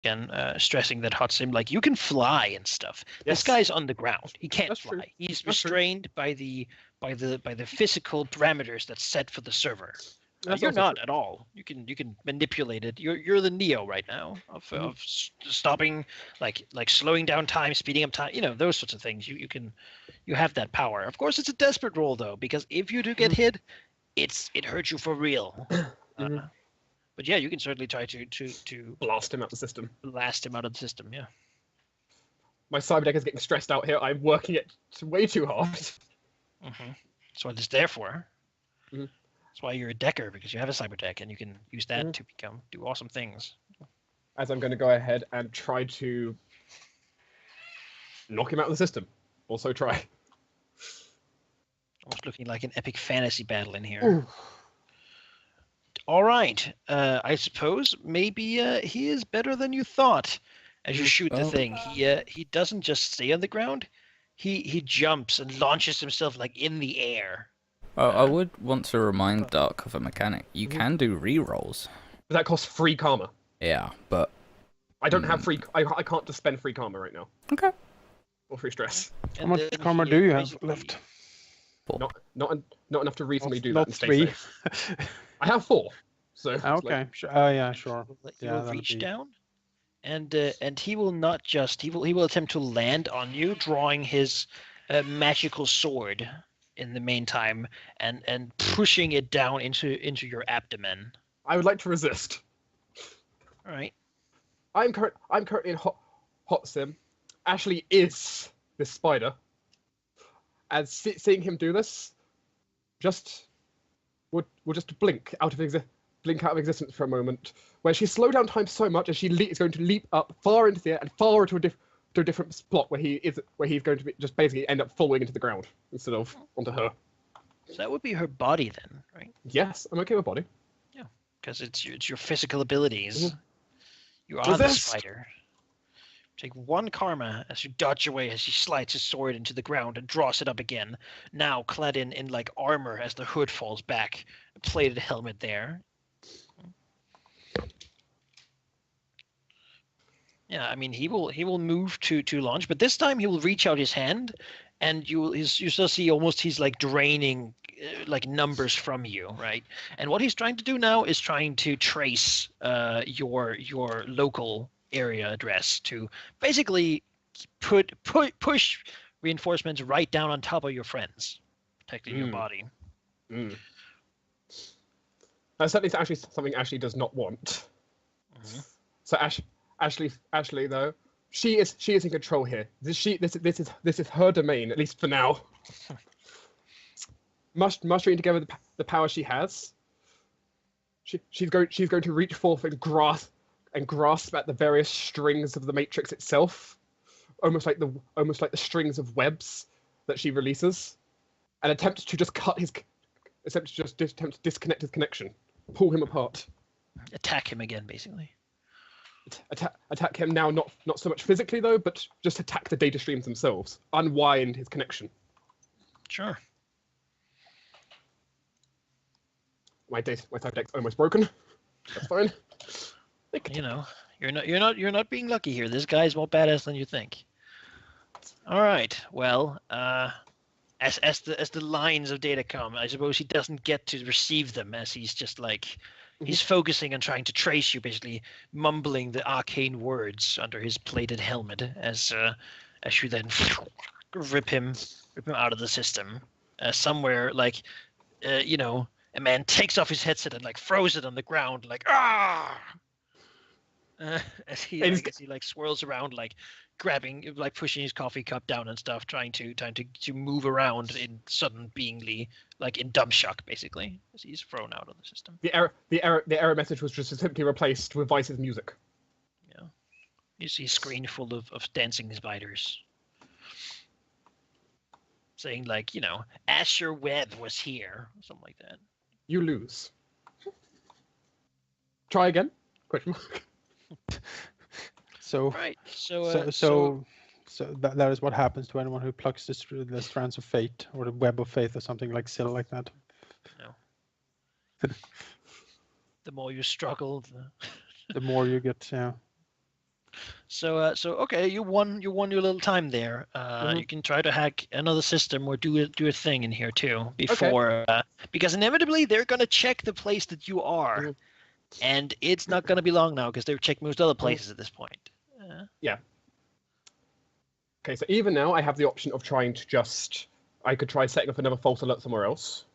again, stressing that hot sim, like you can fly and stuff. Yes. This guy's on the ground. He can't That's fly. true. He's That's restrained by the physical parameters that's set for the server. That's You're also not true. at all. You can manipulate it. You're the Neo right now of stopping, like slowing down time, speeding up time. Those sorts of things. You have that power. Of course, it's a desperate role though, because if you do get hit, it hurts you for real. But yeah, you can certainly try to Blast him out the system. blast him out of the system. Yeah. My cyber deck is getting stressed out here. I'm working it way too hard. That's what it's there for. Mhm. That's why you're a decker, because you have a cyber deck and you can use that to do awesome things. As I'm going to go ahead and try to knock him out of the system. Also try. Almost looking like an epic fantasy battle in here. All right. I suppose maybe he is better than you thought. As you shoot the thing, he doesn't just stay on the ground. He jumps and launches himself like in the air. I would want to remind Dark of a mechanic. You can do re-rolls. But that costs free karma. Yeah, but I don't have free. I can't just spend free karma right now. okay. Or free stress. How much karma do you have left? Not enough to reasonably do that. Not And stay 3. safe. I have 4. So Okay. Yeah, sure. He will reach down, and he will not just he will attempt to land on you, drawing his magical sword in the meantime, and pushing it down into your abdomen. I would like to resist. All right. I'm currently in hot sim. Ashley is this spider. And seeing him do this, will just blink out of existence for a moment, where she slowed down time so much as she is going to leap up far into the air and far into a different spot where he's going to be just basically end up falling into the ground instead of onto her. So that would be her body then, right? Yes, I'm okay with body. Yeah, because it's your physical abilities. You are Resist. the spider. Take 1 karma as you dodge away as he slides his sword into the ground and draws it up again, now clad in like armor as the hood falls back, a plated helmet there. Yeah, I mean he will move to launch, but this time he will reach out his hand, and you still see almost he's like draining like numbers from you, right? And what he's trying to do now is trying to trace your local area address to basically push reinforcements right down on top of your friends, protecting your body. That's certainly actually something Ashley does not want. So Ashley though, she is in control here. This is her domain, at least for now. Mustering together the power she has, she's going to reach forth and grasp at the various strings of the matrix itself, almost like the strings of webs that she releases, and attempt to disconnect his connection, pull him apart, attack him again, basically. Attack him now, not so much physically though, but just attack the data streams themselves, unwind his connection. Sure. My type deck's almost broken. That's fine. You're not being lucky here. This guy's more badass than you think. All right. Well, as the lines of data come, I suppose he doesn't get to receive them, as he's just like he's focusing on trying to trace you, basically mumbling the arcane words under his plated helmet as you then rip him out of the system somewhere like a man takes off his headset and like throws it on the ground like as he like swirls around, like grabbing, like pushing his coffee cup down and stuff, trying to move around in sudden beingly, like in dumb shock, basically, as he's thrown out of the system. The error message was just simply replaced with Vice's music. Yeah, you see a screen full of dancing spiders saying like, Asher Webb was here, or something like that. You lose. Try again? Question mark. So that is what happens to anyone who plucks the strands of fate or the web of faith or something like silly like that. No. The more you struggle, the more you get. Yeah. So okay, you won your little time there. You can try to hack another system or do a thing in here too before because inevitably they're gonna check the place that you are, and it's not gonna be long now because they've checked most other places at this point. Yeah. Okay, so even now I have the option of trying to I could try setting up another false alert somewhere else.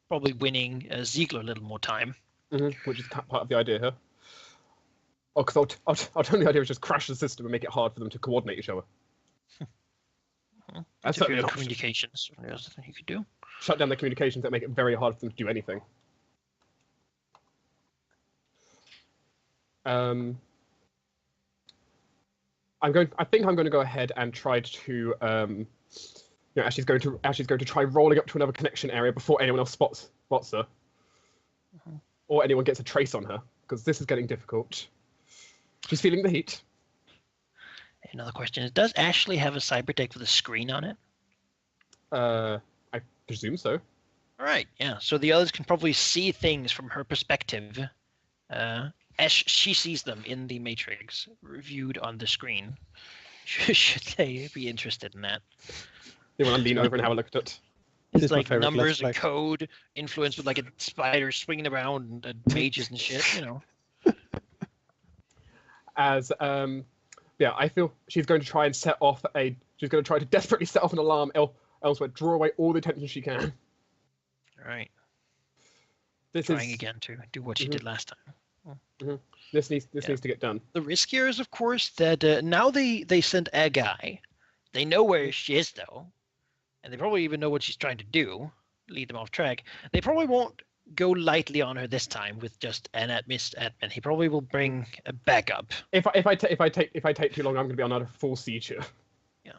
Probably winning Ziegler a little more time. Which is part of the idea here. Oh, because I'll turn the idea of just crash the system and make it hard for them to coordinate each other. That's certainly an option. Communications. There's something you could do. Shut down the communications that make it very hard for them to do anything. I think I'm going to go ahead and try to as she's going to try rolling up to another connection area before anyone else spots her, or anyone gets a trace on her, because this is getting difficult. She's feeling the heat. Another question is: does Ashley have a cyber deck with a screen on it? I presume so. All right, yeah. So the others can probably see things from her perspective, as she sees them in the matrix, reviewed on the screen. Should they be interested in that? They want to lean over and have a look at it. It's like numbers and code influenced with like a spider swinging around and mages and shit, you know. As I feel she's going to try and she's going to try to desperately set off an alarm elsewhere, draw away all the attention she can. All right. This Trying is again to do what she did last time. This needs to get done. The risk here is, of course, that now they sent a guy. They know where she is, though, and they probably even know what she's trying to do, lead them off track. They probably won't go lightly on her this time with just an admin. He probably will bring a backup. If I take too long, I'm going to be on a full siege here. Yeah,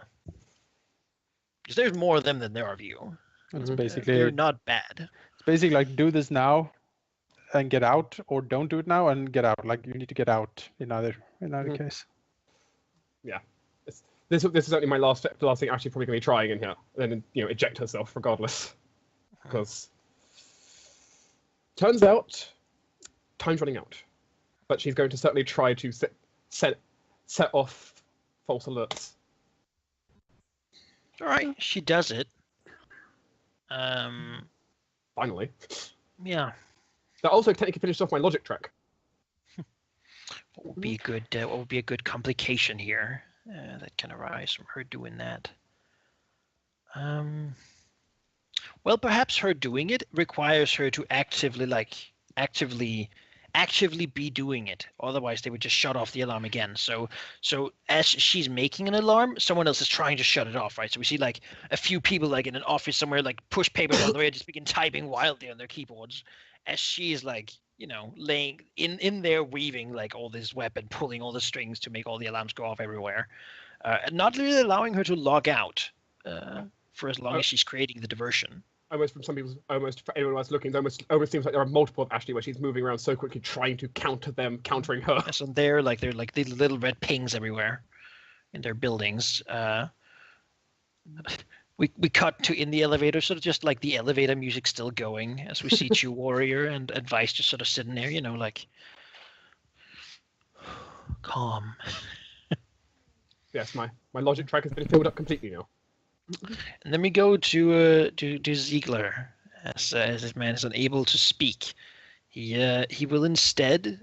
because there's more of them than there are of you. It's basically they're not bad. It's basically like do this now and get out, or don't do it now and get out. Like you need to get out in either case. Yeah, this is only my last thing. Actually, probably going to be trying in here, and then eject herself regardless, because turns out time's running out. But she's going to certainly try to set off false alerts. All right, she does it. Finally. Yeah. That also technically finished off my logic track. What would be a good complication here that can arise from her doing that? Well, perhaps her doing it requires her to actively be doing it. Otherwise, they would just shut off the alarm again. So as she's making an alarm, someone else is trying to shut it off, right? So we see like a few people like in an office somewhere like push papers on the way, just begin typing wildly on their keyboards as she's like, laying in there weaving like all this web and pulling all the strings to make all the alarms go off everywhere. Not really allowing her to log out for as long as she's creating the diversion. Almost for anyone else looking, it almost seems like there are multiple of Ashley where she's moving around so quickly trying to countering her. Yes, and they're like these little red pings everywhere in their buildings. We cut to in the elevator, sort of just like the elevator music still going as we see Chu Warrior and Vice just sort of sitting there, like calm. Yes, my logic track has been filled up completely now. And then we go to Ziegler, as this man is unable to speak. He will instead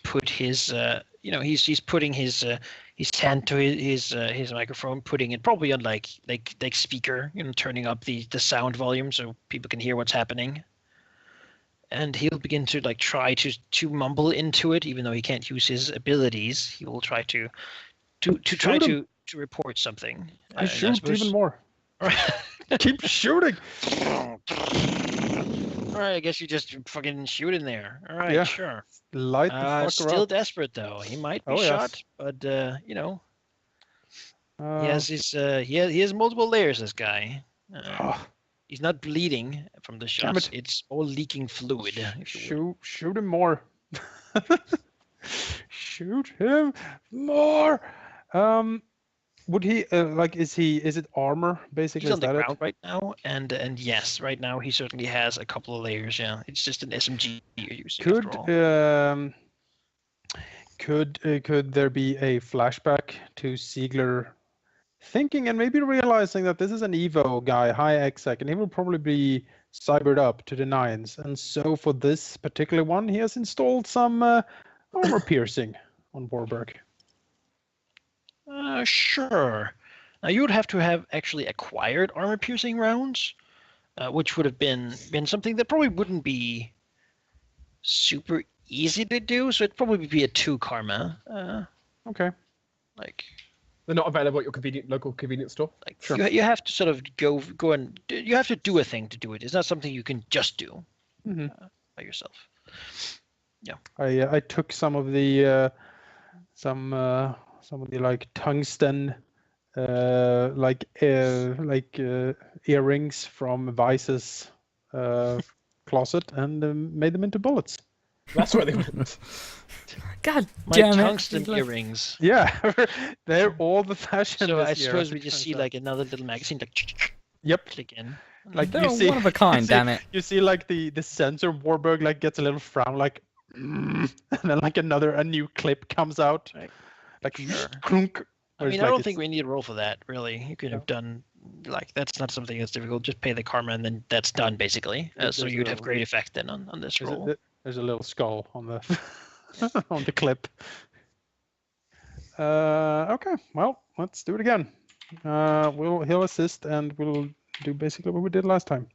put his he's putting his hand to his microphone, putting it probably on like speaker, turning up the sound volume so people can hear what's happening. And he'll begin to like try to mumble into it, even though he can't use his abilities. He will try to report something. I shoot even more. Keep shooting. All right, I guess you just fucking shoot in there. All right, yeah. Sure. Light the fucker still up. desperate though. He might be shot, but he has multiple layers. This guy. He's not bleeding from the shots. It's all leaking fluid. Shoot him more. Shoot him more. Would he is it armor basically? He's on the ground right now, and yes, right now he certainly has a couple of layers. Yeah, it's just an SMG you're using. Could there be a flashback to Ziegler thinking and maybe realizing that this is an Evo guy, high exec, and he will probably be cybered up to the nines. And so for this particular one, he has installed some armor piercing on Warburg. Sure. Now you would have to have actually acquired armor-piercing rounds, which would have been something that probably wouldn't be super easy to do. So it'd probably be a 2 karma. Okay. Like They're not available at your local convenience store. Sure. You have to sort of go and you have to do a thing to do it. It's not something you can just do by yourself. Yeah. I took some of the like tungsten earrings from Vice's closet and made them into bullets. That's where they went. God My damn it. tungsten earrings. Yeah, they're all the fashion. So this I year, suppose as we it just turns see out. like another little magazine like Yep. click in. Like They're you see, one of a kind, you see- damn it. You see, like the sensor Warburg like gets a little frown, like, and then like a new clip comes out, Right. like Sure. clunk. I mean, I don't think we need a roll for that, really. You could have done, like, that's not something that's difficult. Just pay the karma and then that's done, basically. So There's you'd have no- great effect then on this roll. There's a little skull on the on the clip. Okay, well, let's do it again. He'll assist and we'll do basically what we did last time.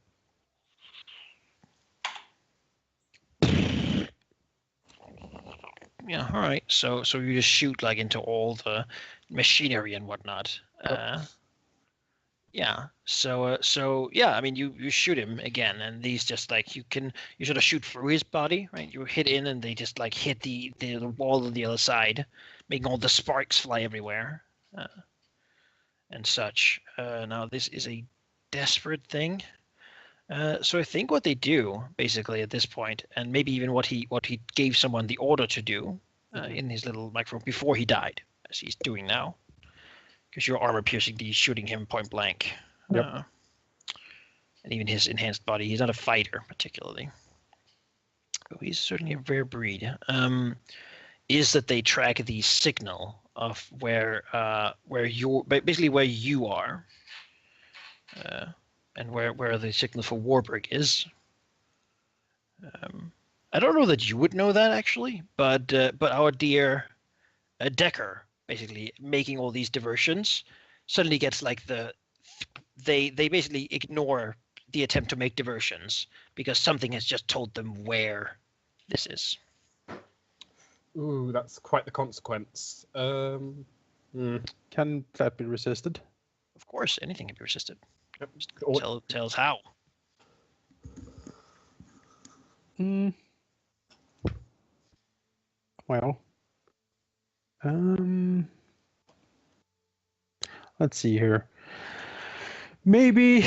Yeah, all right. So you just shoot like into all the machinery and whatnot. Yeah. So yeah, I mean you shoot him again, and these just like you sort of shoot through his body, right? You hit in, and they just like hit the wall on the other side, making all the sparks fly everywhere, and such. Now this is a desperate thing. So I think what they do basically at this point, and maybe even what he gave someone the order to do in his little microphone before he died, as he's doing now, because your armor piercing D shooting him point blank. Yep. And even his enhanced body, he's not a fighter particularly, but he's certainly a rare breed. Is that they track the signal of where you're basically where you are. And where the signal for Warburg is. I don't know that you would know that actually, but our dear Decker, basically making all these diversions, suddenly gets like they basically ignore the attempt to make diversions because something has just told them where this is. Ooh, that's quite the consequence. Can that be resisted? Of course, anything can be resisted. Yep. Tell us how. Well, let's see here. Maybe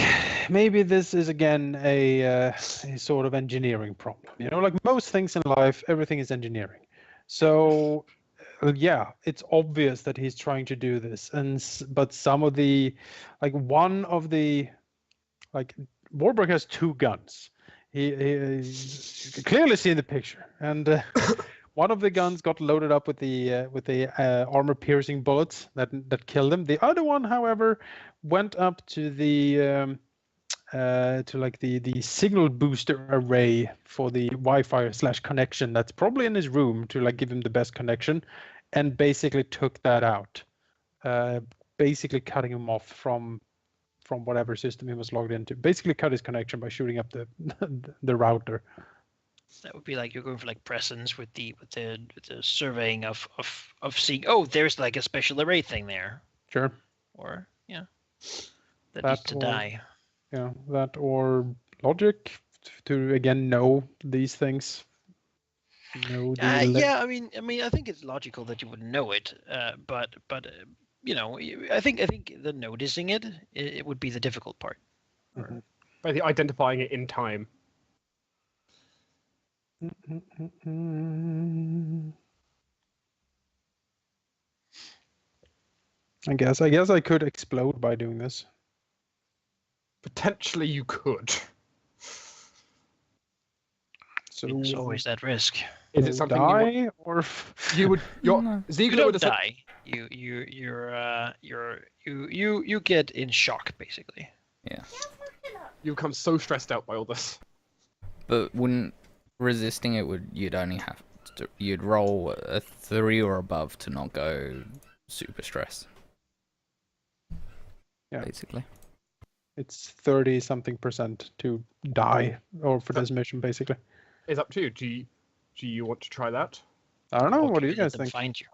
this is again a sort of engineering problem. You know, like most things in life, everything is engineering. So yeah, it's obvious that he's trying to do this, but some of the, like one of the, like Warburg has 2 guns. He clearly see in the picture, and one of the guns got loaded up with the armor-piercing bullets that killed him. The other one, however, went up to the the signal booster array for the Wi-Fi / connection that's probably in his room to like give him the best connection, and basically took that out, basically cutting him off from whatever system he was logged into. Basically cut his connection by shooting up the router. That would be like you're going for like presence with the surveying of seeing, oh, there's like a special array thing there. Sure. Or yeah. That needs to die. Yeah, that or logic to again know these things. Yeah, I mean, I think it's logical that you would know it, but you know, I think the noticing it would be the difficult part. Mm-hmm. By the identifying it in time. I guess I could explode by doing this. Potentially you could. So There's always that risk. Is it something you want? die or? You would. Your No. You Ziegler don't would have die. You get in shock basically. Yeah. you become so stressed out by all this. But wouldn't resisting it you'd only have to, you'd roll a 3 or above to not go super stressed. Yeah. Basically. It's 30 something % to die, or for this mission, basically. It's up to you. Do you want to try that? I don't know. Or What do can you let guys them think? Find you.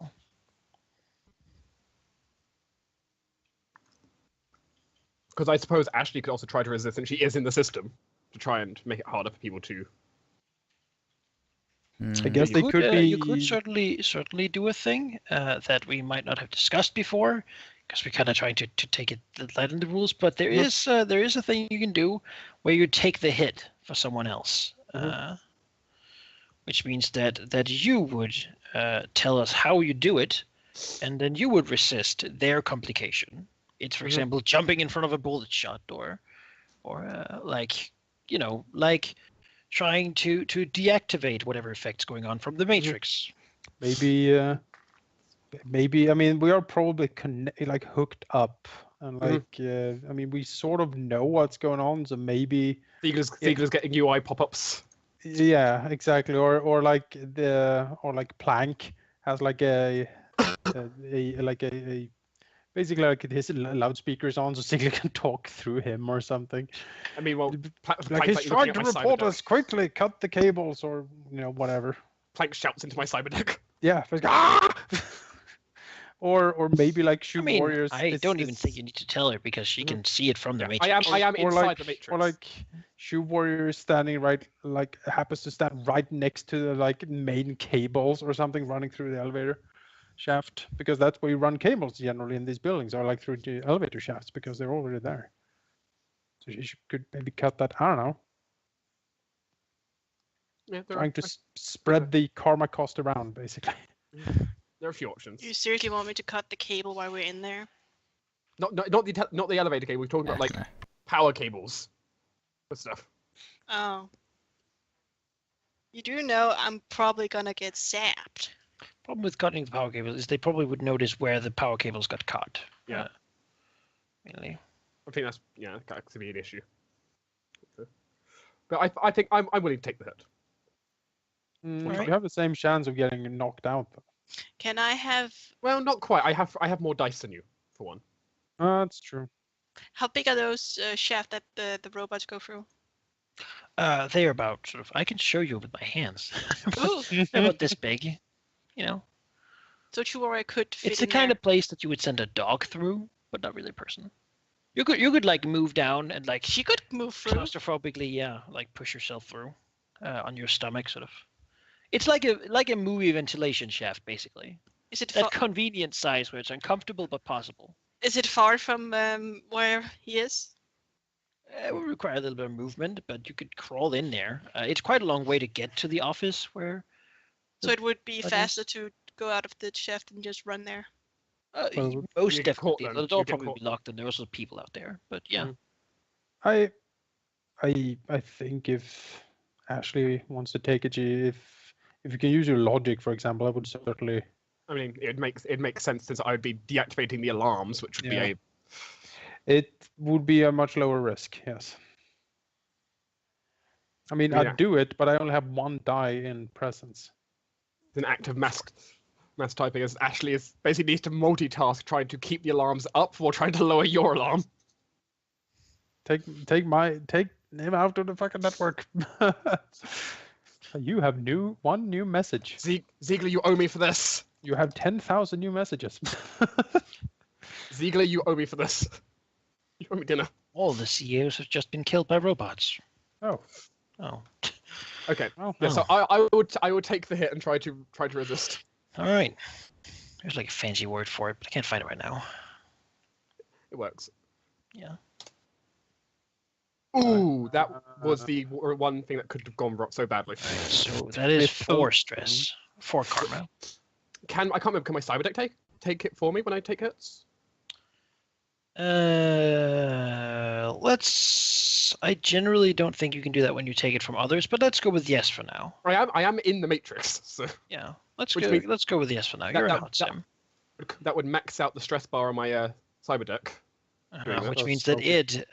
Because I suppose Ashley could also try to resist, and she is in the system to try and make it harder for people to. I guess they could be. You could certainly do a thing that we might not have discussed before, because we're kind of trying to take it light in the rules. But there is a thing you can do where you take the hit for someone else, which means that you would tell us how you do it, and then you would resist their complication. It's, for example, jumping in front of a bullet shot, or like trying to deactivate whatever effect's going on from the Matrix. Maybe. Maybe. I mean, we are probably hooked up, and I mean, we sort of know what's going on. So maybe. Ziegler's getting UI pop-ups. Yeah, exactly. Or Plank has basically like his loudspeakers on, so Ziggler can talk through him or something. I mean, well, Like he's trying to report us quickly. Cut the cables, or whatever. Plank shouts into my cyberdeck. Yeah. Ah! or maybe like Shoe Warriors. I don't even think you need to tell her, because she can see it from the Matrix. I am inside like, the Matrix. Or like Shoe Warrior standing happens to stand right next to the main cables or something running through the elevator shaft, because that's where you run cables generally in these buildings, or through the elevator shafts, because they're already there. So she could maybe cut that. I don't know. Yeah, Trying to spread the karma cost around, basically. There are a few options. You seriously want me to cut the cable while we're in there? Not the elevator cable. We're talking about power cables, and stuff. Oh. You do know I'm probably gonna get zapped. Problem with cutting the power cables is they probably would notice where the power cables got cut. Yeah. Really. I think that could be an issue. But I think I'm willing to take the hit. Alright. You have the same chance of getting knocked out, though. Can I have... Well, not quite. I have more dice than you, for one. That's true. How big are those shafts that the robots go through? They're about I can show you with my hands. Ooh. They're about this big, So Chuora could fit It's the in kind there. of place that you would send a dog through, but not really a person. You could move down and She could move through. claustrophobically, push yourself through on your stomach, sort of. It's like a movie ventilation shaft, basically. Is it That convenient size where it's uncomfortable but possible. Is it far from where he is? It would require a little bit of movement, but you could crawl in there. It's quite a long way to get to the office where. So it would be That faster is- to go out of the shaft and just run there. Well, Most you get caught definitely. then. The door You get probably caught. be locked, and there are also people out there. But yeah, I think if Ashley wants to take it, if you can use your logic, for example, I would certainly. I mean, it makes sense, since I would be deactivating the alarms, which would Yeah. be It would be a much lower risk, yes. I mean, Yeah. I'd do it, but I only have one die in presence. an act of mass typing, as Ashley basically needs to multitask, trying to keep the alarms up while trying to lower your alarm. Take him out of the fucking network. You have one new message. Ziegler, you owe me for this. You have 10,000 new messages. Ziegler, you owe me for this. You owe me dinner. all the CEOs have just been killed by robots. Oh. Oh, Okay. Well, Yeah, so I would take the hit and try to resist. all right. There's like a fancy word for it, but I can't find it right now. It works. Yeah. Ooh, that was the one thing that could have gone wrong so badly. So that is 4 stress, 4 karma. I can't remember. Can my cyberdeck take it for me when I take hits? Let's. I generally don't think you can do that when you take it from others, but let's go with yes for now. I am in the Matrix, so Yeah, let's Which go. means Let's go with yes for now. You're an out sim, that would max out the stress bar on my cyber deck. doing that. which That's means that okay. it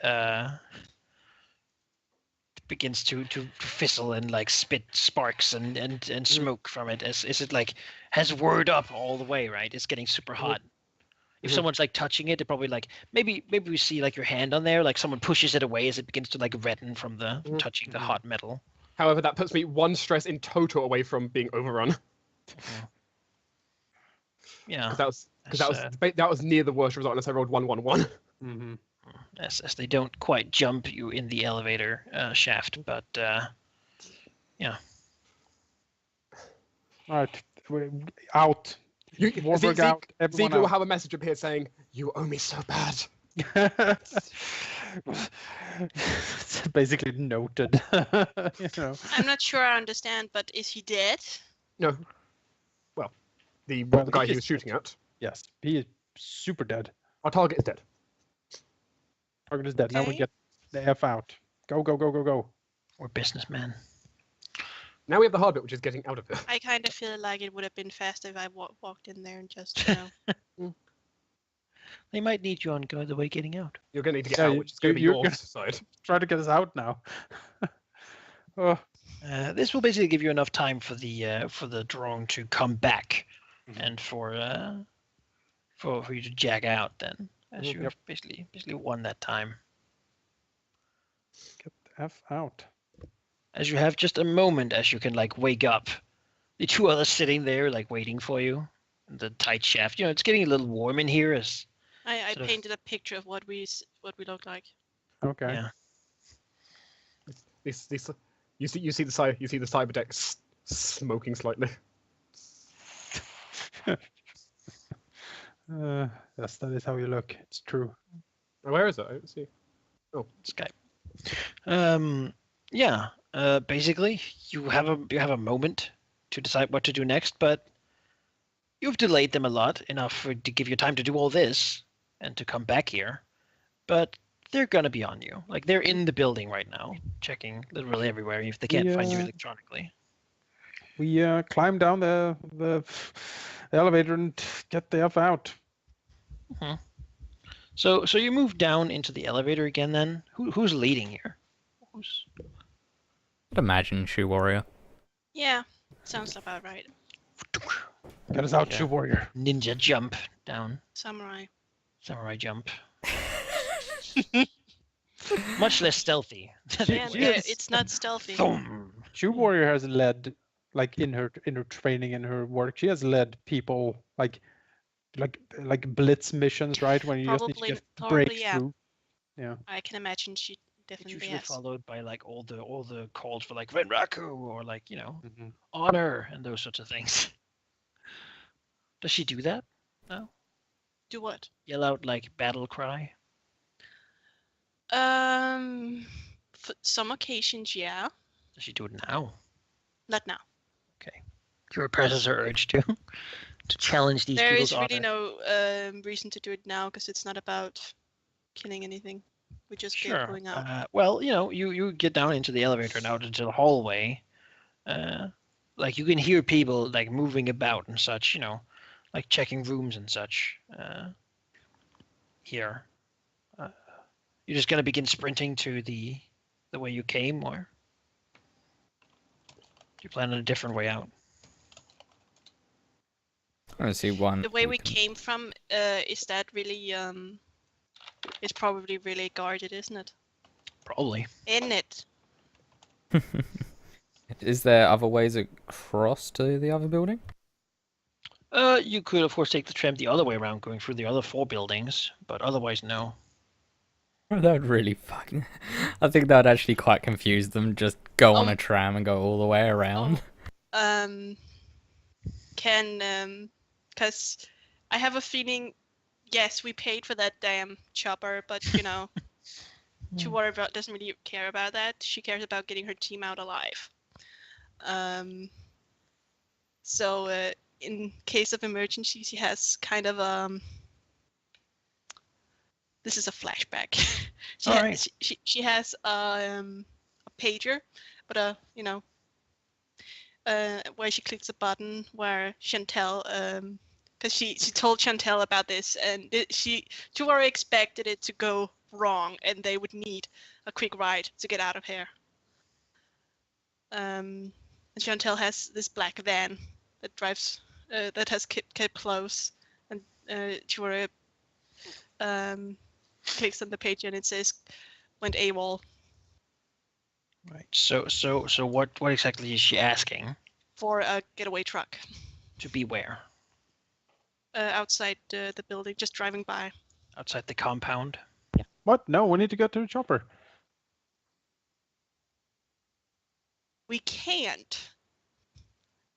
begins to fizzle and like spit sparks and smoke from it as it like has whirred up all the way, right? It's getting super hot. If Mhm. someone's like touching it, it probably like maybe we see like your hand on there, like someone pushes it away as it begins to like redden from from touching the hot metal. However, that puts me 1 stress in total away from being overrun. Yeah, That was near the worst result unless I rolled 1-1-1. Mm-hmm. as they don't quite jump you in the elevator shaft, but yeah. All right, out. Warburg out. Everyone Ziegler will out. have a message appear saying, "You owe me so bad." It's basically noted. You know. I'm not sure I understand, but is he dead? No. Well, the Well, guy he he is was shooting at. Yes, he is super dead. Our target is dead. Target is dead. Now we Okay. get the F out. Go, go, go, go, go. We're businessmen. Now we have the hard bit, which is getting out of here. I kind of feel like it would have been faster if I walked in there and just, you know. They might need you on the way getting out. You're going to need to get Yeah, out, which is going to be you're your gonna- side. Try to get us out now. Oh. This will basically give you enough time for the drone to come back, and for you to jack out then, as you have basically won that time. Get the F out. As you have just a moment, as you can like wake up, the two others sitting there like waiting for you, in the tight shaft. You know, it's getting a little warm in here. As I sort of- painted a picture of what we look like. Okay. yeah, This you see the cyber deck smoking slightly. Yes, that is how you look. It's true. Where is it? I don't see. Skype. Yeah. Basically, you have a moment to decide what to do next, but you've delayed them a lot, enough to give you time to do all this and to come back here. But they're gonna be on you. Like they're in the building right now, checking literally everywhere if they can't find you Yeah. electronically. We climb down the elevator and get the F out. So you move down into the elevator again. Then who's leading here? Who's... I'd imagine Shoe Warrior. Yeah, sounds about right. Get us out, Yeah. Shoe Warrior. Ninja jump down. Samurai. Samurai jump. Much less stealthy. Yeah, She yeah, is- it's not stealthy. Boom. Shoe Warrior has led, like in her training and her work, she has led people like blitz missions, right? When you just need to Probably, break yeah. through. Yeah. I can imagine she It's definitely usually has. followed by like all the calls for like Renraku or like Mhm. honor and those sorts of things. Does she do that? No. Do what? Yell out like battle cry. For some occasions, yeah. Does she do it now? Not now. Okay. You represses her urge to challenge these There people's is really honor. no reason to do it now because it's not about killing anything. We just get going out. Well, you get down into the elevator and out into the hallway. Like you can hear people like moving about and such, like checking rooms and such. Here. You're just gonna begin sprinting to the way you came, or do you plan on a different way out? I see one. The way we came from, is that really it's probably really guarded, isn't it? Probably. Isn't it? Is there other ways across to the other building? You could of course take the tram the other way around, going through the other 4 buildings, but otherwise no. That would really fucking. I think that would actually quite confuse them. Just go on Oh. a tram and go all the way around. Because I have a feeling, yes, we paid for that damn chopper, but Chihuahua doesn't really care about that. She cares about getting her team out alive. So in case of emergency, she has kind of This is a flashback. All right. She has a pager, but where she clicks a button where Chantel, because she told Chantel about this, and she already expected it to go wrong, and they would need a quick ride to get out of here. And Chantel has this black van that drives, that has kept close, and she already clicks on the page and it says went AWOL. Right. So what exactly is she asking? For a getaway truck. To be where? Outside the building, just driving by. Outside the compound? What? No, we need to get to the chopper. We can't.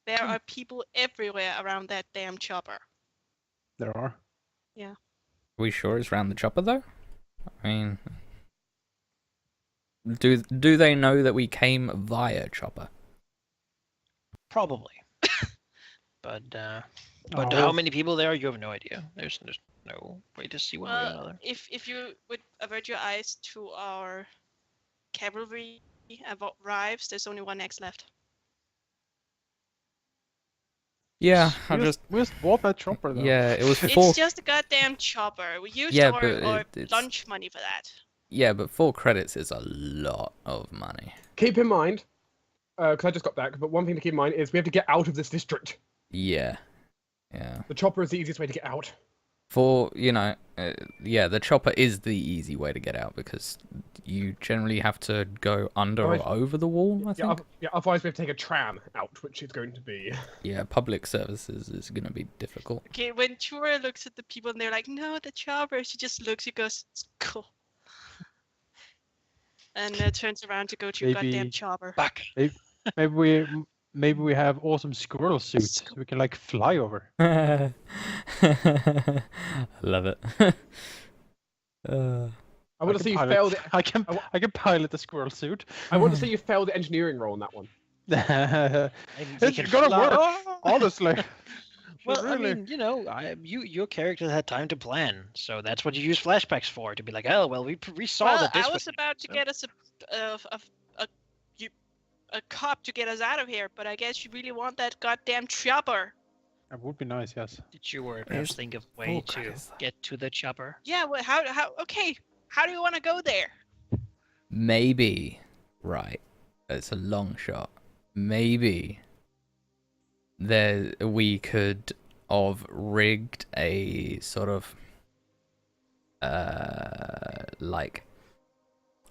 There are people everywhere around that damn chopper. There are. Yeah. Are we sure it's around the chopper though? I mean, do they know that we came via chopper? Probably. But Oh. how many people there? You have no idea. There's no way to see one way or another. If you would avert your eyes to our cavalry arrives, there's only one X left. Yeah, We just bought that chopper though. yeah, it was It's four. just a goddamn chopper. We used Yeah, our but it's- lunch money for that. Yeah, but 4 credits is a lot of money. Keep in mind, because I just got back, but one thing to keep in mind is we have to get out of this district. Yeah. The chopper is the easiest way to get out. For, the chopper is the easy way to get out because you generally have to go under Alright. or over the wall, I think. Otherwise we have to take a tram out, which is going to be... Yeah, public services is going to be difficult. Okay, when Chura looks at the people and they're like, no, the chopper, she just looks, she goes, it's cool. And turns around to go to your goddamn Maybe- chopper. Back. Maybe we have awesome squirrel suits. We can like fly over. I love it. I want to see you pilot- fail the... I can pilot the squirrel suit. I want to see you fail the engineering role on that one. Maybe they It's can gonna fly. work, honestly. Well, Really. I mean, your character had time to plan, so that's what you use flashbacks for. To be like, oh well, we saw Well, that this I was would about to so- get us a cop to get us out of here, but I guess you really want that goddamn chopper. That would be nice, yes. Did you or perhaps It's think of a way to credits. get to the chopper? Yeah, well, how, okay, how do you want to go there? Maybe, right, it's a long shot. Maybe we could have rigged a sort of like,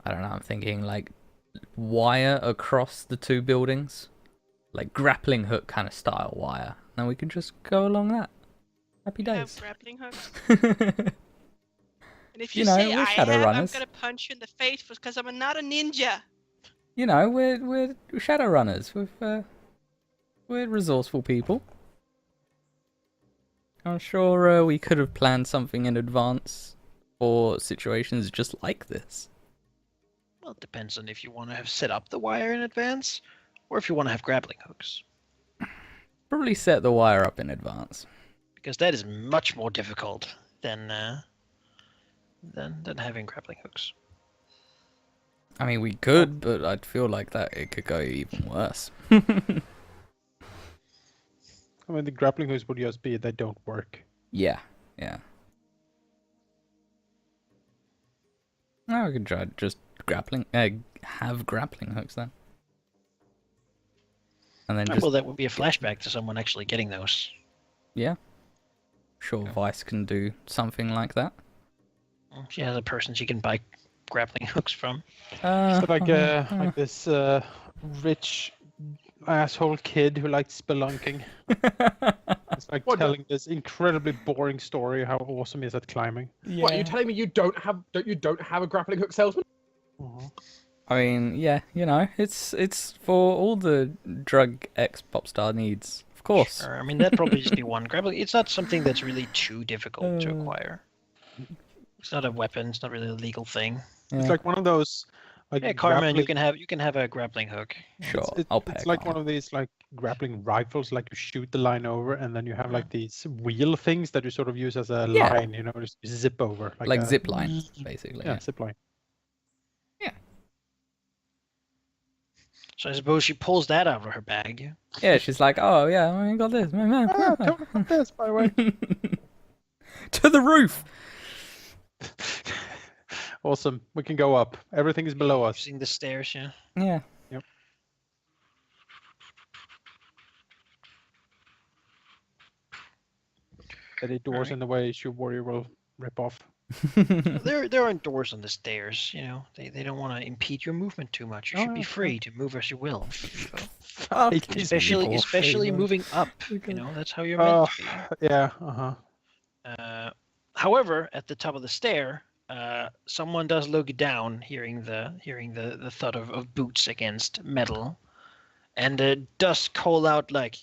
I don't know, I'm thinking like wire across the two buildings, like grappling hook kind of style wire. Now we could just go along that. Happy You have days. grappling hooks. And if You you, know, say we're I have, I'm Shadowrunners. gonna punch you in the face because I'm not a ninja. You know, we're Shadowrunners. We're resourceful people. I'm sure we could have planned something in advance for situations just like this. Well, it depends on if you want to have set up the wire in advance, or if you want to have grappling hooks, Probably set the wire up in advance. because that is much more difficult than having grappling hooks. I mean, we could, but I'd feel like that it could go even worse. I mean, the grappling hooks would just be they don't work. Yeah. No, we could try just have grappling hooks then. And then just, Well, that would be a flashback to someone actually getting those. yeah. Sure, Vice can do something like that. She has a person she can buy grappling hooks from. So like this rich asshole kid who likes spelunking. It's like What the- telling this incredibly boring story how awesome he is at climbing. What, are you telling me you don't have a grappling hook salesman? I mean, yeah, it's for all the drug X pop star needs, of course. Sure, I mean, that'd probably just be one grappling. It's not something that's really too difficult to acquire. It's not a weapon. It's not really a legal thing. It's Yeah. like one of those like Yeah, Carmen, grappling. you can have a grappling hook. Sure, It's I'll pay. it's like one of these like grappling rifles, like you shoot the line over, and then you have like these wheel things that you sort of use as a Yeah. line, just zip over, like a, zip line, basically. yeah, zip line. So I suppose she pulls that out of her bag. Yeah, she's like, oh yeah, I got this. Totally got this, by the way. To the roof. Awesome. We can go up. Everything is below us. Using the stairs, yeah. Yeah. Any doors Alright. in the way, your warrior will rip off. There aren't doors on the stairs, They don't want to impede your movement too much. You Oh, should be yeah, free to move as you will. Fuck Especially people. moving up. That's how you're meant to be. Yeah. However, at the top of the stair, someone does look down, hearing the thud of boots against metal, and does call out like,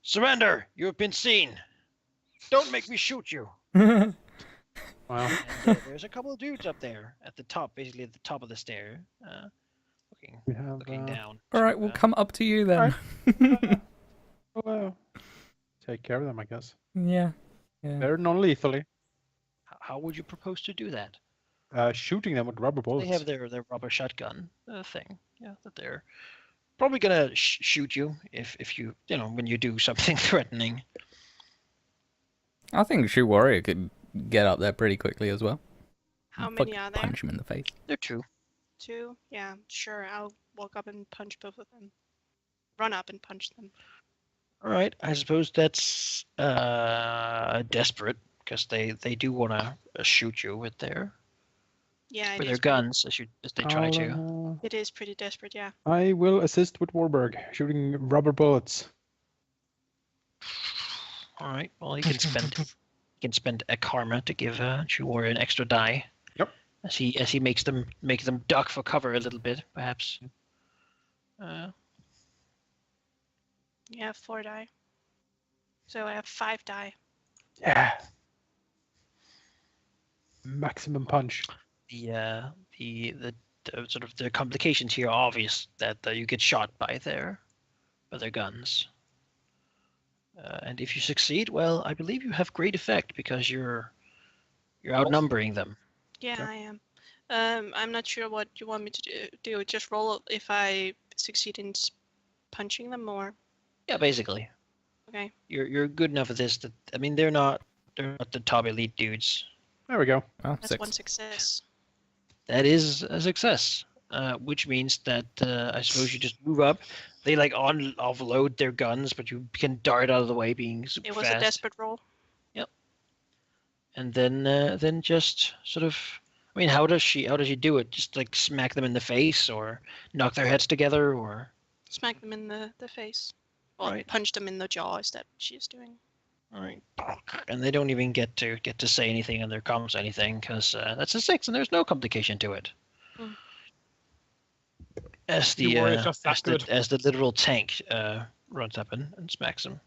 surrender! You have been seen. Don't make me shoot you. Wow. And there's a couple of dudes up there at the top, basically at the top of the stair, We have. looking down. All right, we'll come up to you then. Well, take care of them, I guess. Yeah. They're non-lethally. How would you propose to do that? Shooting them with rubber bullets. They have their rubber shotgun thing. Yeah, that they're probably gonna shoot you if you when you do something threatening. I think Shoe Warrior could get up there pretty quickly as well. How Fuck, many are there? Punch him in the face. They're two. 2? Yeah, sure. I'll walk up and punch both of them. Run up and punch them. All right, I suppose that's desperate because they do want to shoot you with their Yeah, it with is their guns as they try to. It is pretty desperate, yeah. I will assist with Warburg, shooting rubber bullets. All right, well he can spend a karma to give Chihuahua an extra die. Yep. As he makes them duck for cover a little bit, perhaps. You have 4 die. So I have 5 die. Yeah. Maximum punch. The sort of the complications here are obvious that you get shot by their guns. And if you succeed, well, I believe you have great effect because you're outnumbering them. Yeah, Sure. I am. I'm not sure what you want me to do. Just roll if I succeed in punching them, or Yeah, basically. okay. You're good enough at this that they're not the top elite dudes. There we go. Oh, That's 6. 1 success. That is a success, which means that I suppose you just move up. They like offload their guns, but you can dart out of the way, being super It was fast. a desperate roll. And then just sort of, how does she do it? Just like smack them in the face, or knock their heads together, or Smack them in the face. Well, Right. punch them in the jaw is that she's doing. all right, and they don't even get to say anything on their comms or anything because that's a 6 and there's no complication to it. Hmm. As Your warrior's just that good. as the literal tank runs up and smacks him.